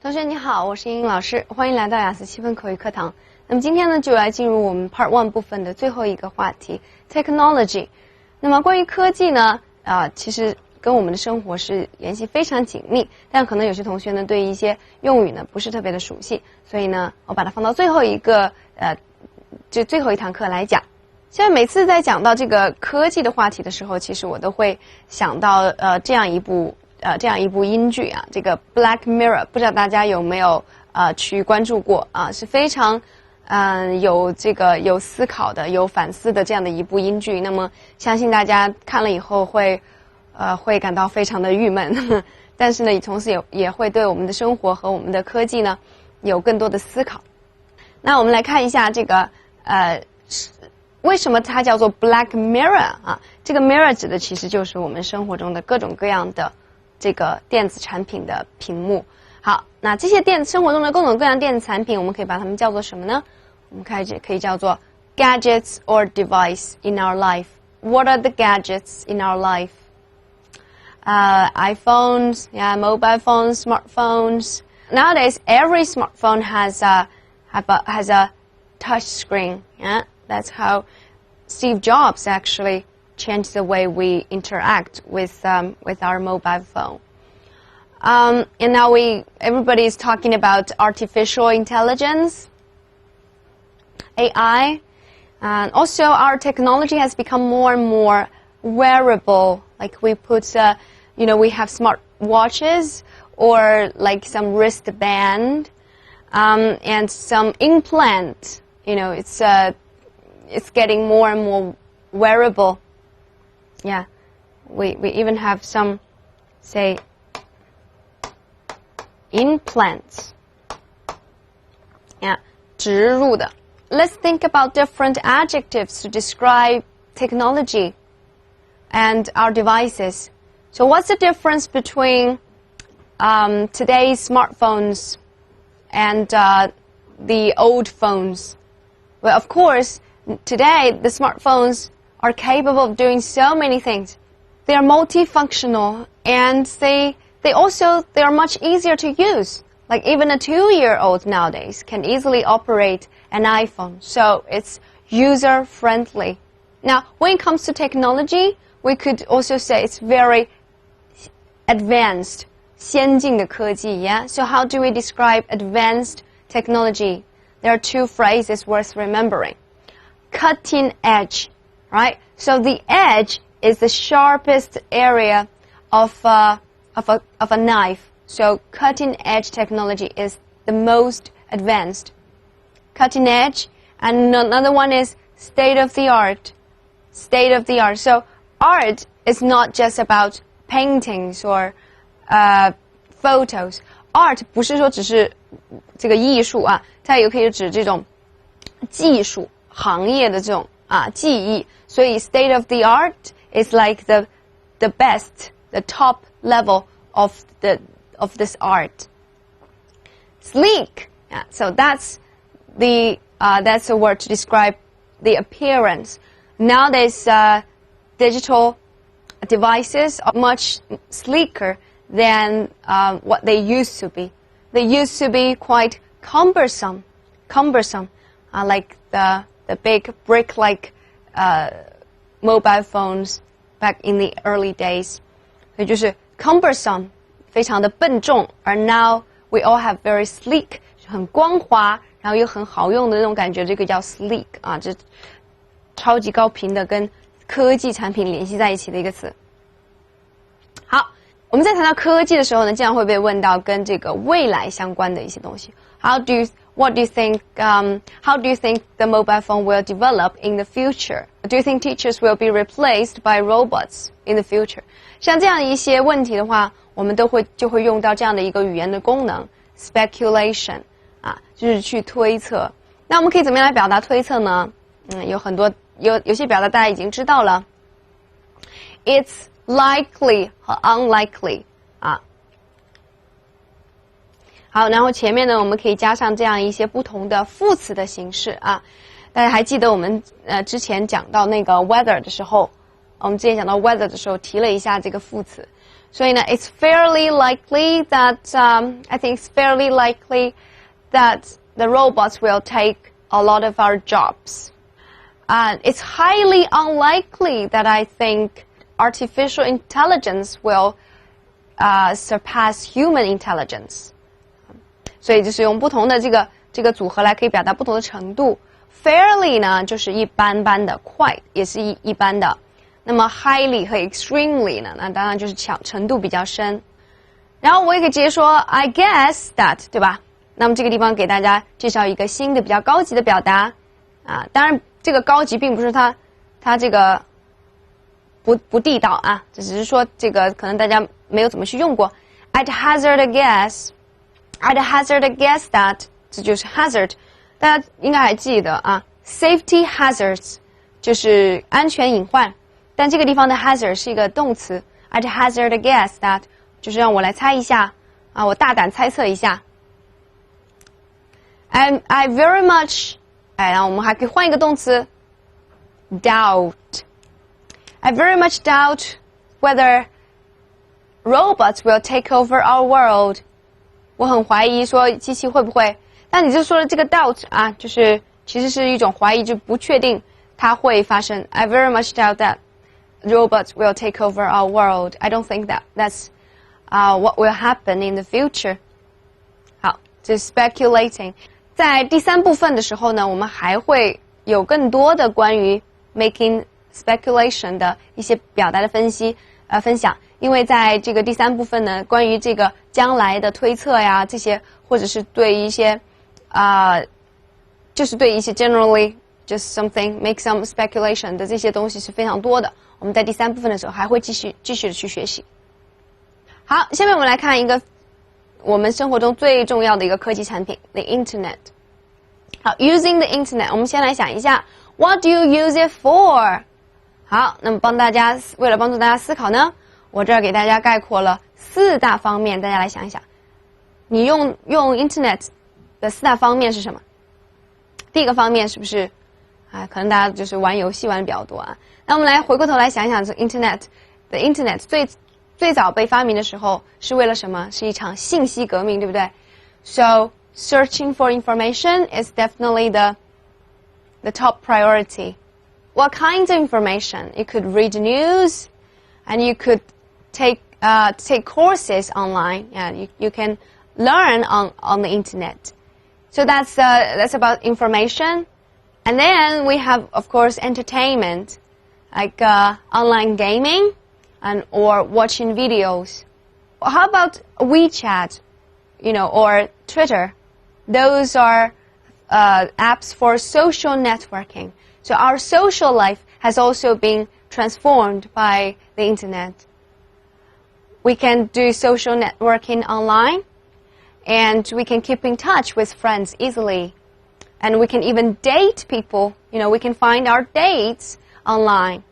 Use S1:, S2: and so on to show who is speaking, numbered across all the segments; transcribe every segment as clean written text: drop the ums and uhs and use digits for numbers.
S1: 同学你好，我是英英老师，欢迎来到雅思7分口语课堂。那么今天呢，就来进入我们 Part 1部分的最后一个话题 Technology。那么关于科技呢，其实跟我们的生活是联系非常紧密，但可能有些同学呢对一些用语呢不是特别的熟悉，所以呢，我把它放到最后一个就最后一堂课来讲。现在每次在讲到这个科技的话题的时候，其实我都会想到这样一部英剧啊，这个 Black Mirror， 不知道大家有没有去关注过啊？是非常有思考的、有反思的这样的一部英剧。那么相信大家看了以后会感到非常的郁闷，但是呢，同时也会对我们的生活和我们的科技呢有更多的思考。那我们来看一下这个为什么它叫做 Black Mirror 啊？这个 mirror 指的其实就是我们生活中的各种各样的这个电子产品的屏幕。好，那这些生活中的各种各样电子产品，我们可以把它们叫做什么呢？我们可以叫做 gadgets or device in our life. What are the gadgets in our life? iPhones, mobile phones, smartphones. Nowadays, every smartphone has a touch screen. Yeah, that's how Steve Jobs actually changed the way we interact with our mobile phone. And now everybody is talking about artificial intelligence, AI, and also our technology has become more and more wearable. Like we put, we have smart watches or like some wristband, and some implant. It's getting more and more wearable. Yeah, we even have some, say, implants. Yeah, 植入的。Let's think about different adjectives to describe technology and our devices. So what's the difference between today's smartphones and the old phones? Well, of course, today the smartphones are capable of doing so many things. They are multifunctional and they are much easier to use. Like even a 2-year-old nowadays can easily operate an iPhone. So it's user-friendly. Now, when it comes to technology, we could also say it's very advanced. 先进的科技, yeah? So how do we describe advanced technology? There are 2 phrases worth remembering. Cutting edge, right? So the edge is the sharpest area of a knife. So cutting edge technology is the most advanced. Cutting edge, and another one is state of the art. State of the art. So art is not just about paintings or photos. Art 不是说只是这个艺术啊，它也可以指这种技术行业的这种技艺。所以 state of the art is like the best, the top level of this art. Sleek. Yeah, so that's a word to describe the appearance. Nowadays, digital devices are much sleeker than what they used to be. They used to be quite cumbersome, like the big brick-like mobile phones back in the early days. 所以就是 cumbersome, 非常的笨重，而 now we all have very sleek, 很光滑，然后又很好用的那种感觉，这个叫 sleek 啊，这超级高频的跟科技产品联系在一起的一个词。好，我们在谈到科技的时候呢，经常会被问到跟这个未来相关的一些东西。What do you think? How do you think the mobile phone will develop in the future? Do you think teachers will be replaced by robots in the future? 像这样一些问题的话，我们就会用到这样的一个语言的功能 speculation 啊，就是去推测。那我们可以怎么样来表达推测呢？有很多有些表达大家已经知道了 ，it's likely 和 unlikely 啊。好，然后前面呢，我们可以加上这样一些不同的副词的形式啊。大家还记得我们之前讲到那个 weather 的时候，我们之前讲到 weather 的时候提了一下这个副词。所以呢 it's fairly likely that I think it's fairly likely that the robots will take a lot of our jobs. And it's highly unlikely that I think artificial intelligence will surpass human intelligence. 所以就是用不同的这个组合来可以表达不同的程度。Fairly 呢就是一般般的 quite 也是一般的。那么 highly 和 extremely 呢，那当然就是程度比较深。然后我也可以直接说 I guess that 对吧？那么这个地方给大家介绍一个新的比较高级的表达啊，当然这个高级并不是它这个不地道啊，这只是说这个可能大家没有怎么去用过。I'd hazard a guess that 这就是 hazard， 大家应该还记得啊 ，safety hazards 就是安全隐患，但这个地方的 hazard 是一个动词。I'd hazard a guess that 就是让我来猜一下啊，我大胆猜测一下。And I very much， 然后我们还可以换一个动词 doubt。I very much doubt whether robots will take over our world. 我很怀疑说机器会不会，但你就说的这个 doubt 啊，就是其实是一种怀疑，就不确定它会发生。I very much doubt that robots will take over our world. I don't think that's what will happen in the future. 好，这是 speculating。在第三部分的时候呢，我们还会有更多的关于 making speculation 的一些表达的分享，因为在这个第三部分呢，关于这个将来的推测呀，这些或者是对一些就是对一些 generally just something make some speculation 的这些东西是非常多的。我们在第三部分的时候还会继续的去学习。好，下面我们来看一个我们生活中最重要的一个科技产品 ，the Internet。好 ，using the Internet， 我们先来想一下 ，What do you use it for？ 好，那么为了帮助大家思考呢，我这儿给大家概括了4大方面，大家来想一想，你用 Internet 的4大方面是什么？第一个方面是不是可能大家就是玩游戏玩的比较多啊？那我们来回过头来想一想，这 Internet 的 Internet 最早被发明的时候是为了什么？是一场信息革命，对不对 ？So searching for information is definitely the top priority. What kinds of information? You could read news, and you could take courses online. Yeah, you can learn on the internet. So that's about information. And then we have, of course, entertainment, like online gaming or watching videos. How about WeChat, or Twitter? Those are apps for social networking. So our social life has also been transformed by the internet. We can do social networking online, and we can keep in touch with friends easily. And we can even date people. We can find our dates online.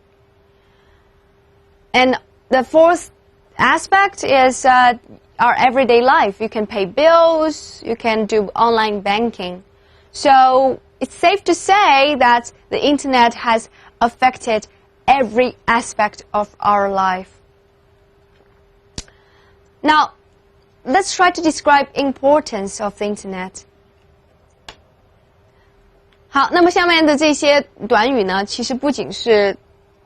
S1: And the fourth aspect is our everyday life. You can pay bills. You can do online banking. So it's safe to say that the internet has affected every aspect of our life. Now, let's try to describe importance of the internet. 好，那么下面的这些短语呢，其实不仅是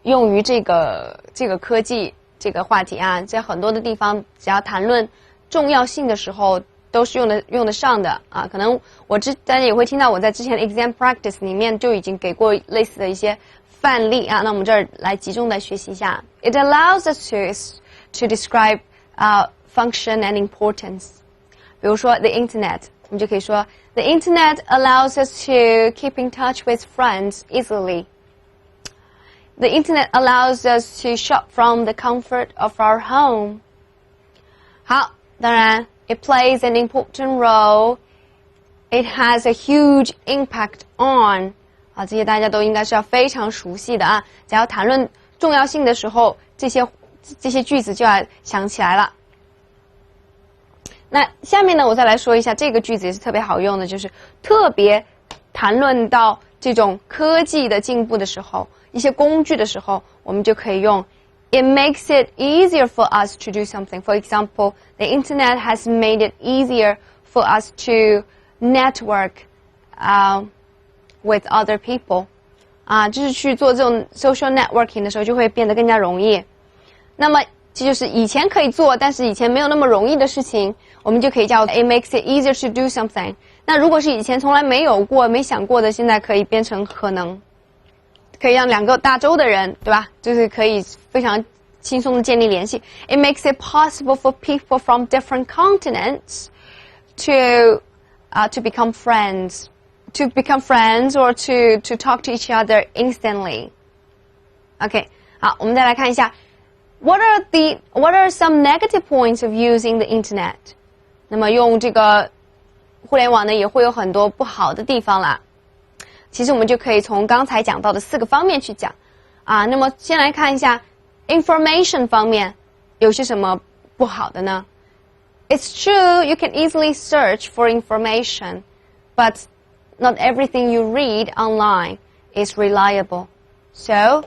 S1: 用于这个科技这个话题啊，在很多的地方，只要谈论重要性的时候，都是用得上的啊。可能大家也会听到我在之前的 exam practice 里面就已经给过类似的一些范例啊。那我们这儿来集中来学习一下。It allows us to describe function and importance. 比如说 the internet， 我们就可以说 the internet allows us to keep in touch with friends easily. The internet allows us to shop from the comfort of our home. 好，当然 it plays an important role. It has a huge impact on. 这些大家都应该是要非常熟悉的啊。只要谈论重要性的时候，这些句子就要想起来了。那下面呢，我再来说一下这个句子也是特别好用的，就是特别谈论到这种科技的进步的时候，一些工具的时候，我们就可以用 it makes it easier for us to do something. For example, the internet has made it easier for us to network with other people. 就是去做这种 social networking 的时候就会变得更加容易。那么这就是以前可以做，但是以前没有那么容易的事情，我们就可以叫 it makes it easier to do something. 那如果是以前从来没有过、没想过的，现在可以变成可能，可以让2个大洲的人，对吧？就是可以非常轻松的建立联系。It makes it possible for people from different continents to become friends. To become friends or to talk to each other instantly. Okay, 好，我们再来看一下 What are some negative points of using the internet? 那么用这个互联网呢，也会有很多不好的地方啦。其实我们就可以从刚才讲到的4个方面去讲那么先来看一下 information 方面有些什么不好的呢？ It's true you can easily search for information, but not everything you read online is reliable. So,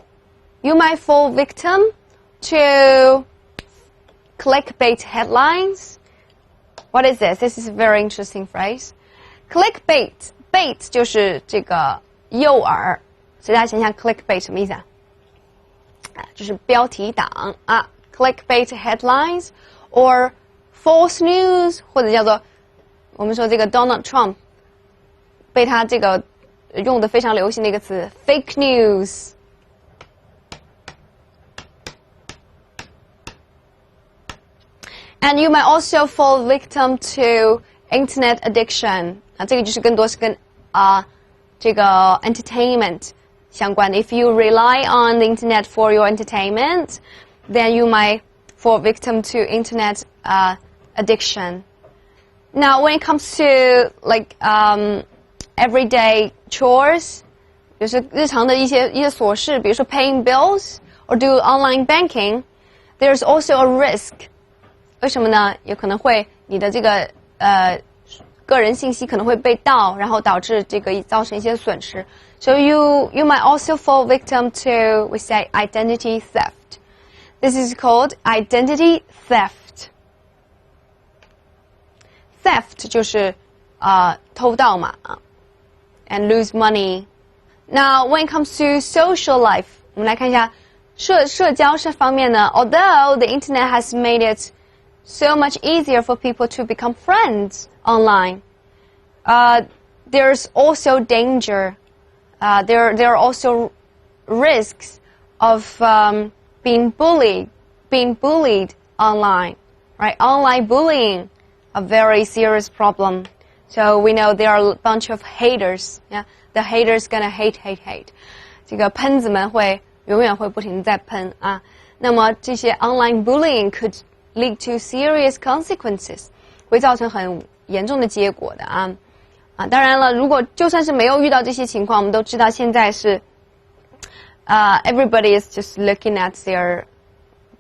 S1: you might fall victim to clickbait headlines. What is this? This is a very interesting phrase. Clickbait. Bait 就是这个诱饵。所以大家想想 clickbait 什么意思就是标题党clickbait headlines or false news 或者叫做我们说这个 Donald Trump被他这个用的非常流行的一个词 fake news. And you might also fall victim to internet addiction. 这个就是更多是跟这个 entertainment 相关的。If you rely on the internet for your entertainment, then you might fall victim to internet addiction. Now, when it comes to like everyday chores, 就是日常的一些琐事，比如说 paying bills or do online banking, there's also a risk. 为什么呢？有可能会你的这个个人信息可能会被盗，然后导致这个造成一些损失。So you might also fall victim to, we say, identity theft. This is called identity theft. Theft 就是偷盗嘛and lose money. Now, when it comes to social life, 我们来看一下社交这方面呢。Although the internet has made it so much easier for people to become friends online, there's also danger. There are also risks of being bullied online. Right? Online bullying, a very serious problem. So we know there are a bunch of haters. Yeah, the haters gonna hate. 这个喷子们会永远会不停地在喷那么这些 online bullying could lead to serious consequences. 会造成很严重的结果的当然了，如果就算是没有遇到这些情况，我们都知道现在是everybody is just looking at their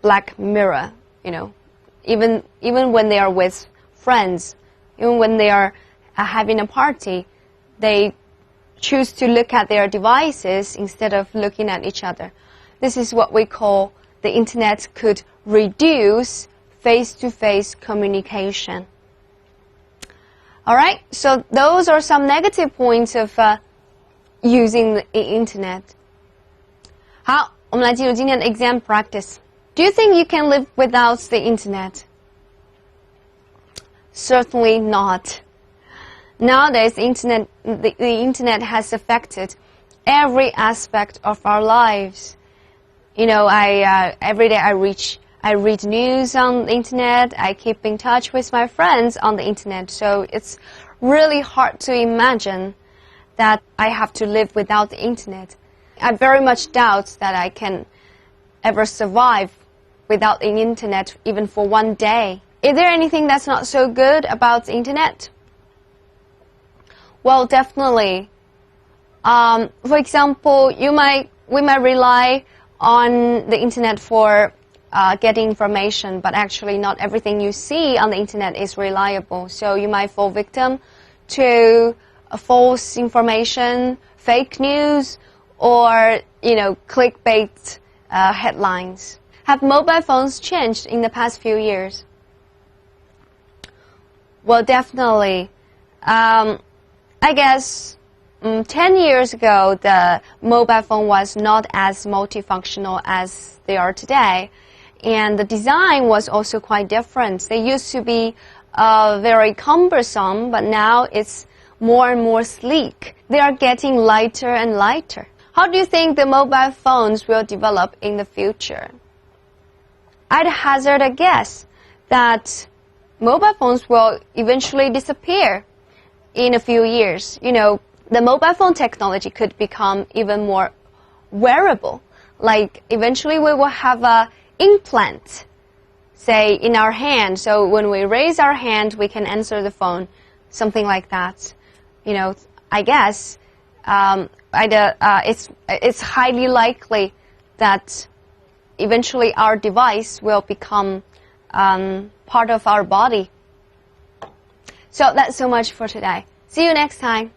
S1: black mirror, you know, even when they are with friends, even when they are having a party, they choose to look at their devices instead of looking at each other. This is what we call the internet could reduce face-to-face communication. Alright, so those are some negative points of using the internet. 好，我们来进入今天的 exam practice. Do you think you can live without the internet? Certainly not. Nowadays, the internet has affected every aspect of our lives. You know, every day I read news on the internet, I keep in touch with my friends on the internet, so it's really hard to imagine that I have to live without the internet. I very much doubt that I can ever survive without the internet even for one day. Is there anything that's not so good about the internet? Well, definitely. For example, we might rely on the internet for getting information, but actually not everything you see on the internet is reliable. So you might fall victim to false information, fake news, or, you know, clickbait headlines. Have mobile phones changed in the past few years? Well, definitely. I guess 10 years ago, the mobile phone was not as multifunctional as they are today. And the design was also quite different. They used to be very cumbersome, but now it's more and more sleek. They are getting lighter and lighter. How do you think the mobile phones will develop in the future? I'd hazard a guess that mobile phones will eventually disappear in a few years. You know, the mobile phone technology could become even more wearable. Like, eventually we will have a implant, say, in our hand. So when we raise our hand, we can answer the phone, something like that. You know, I guess it's highly likely that eventually our device will become part of our body. So that's so much for today. See you next time.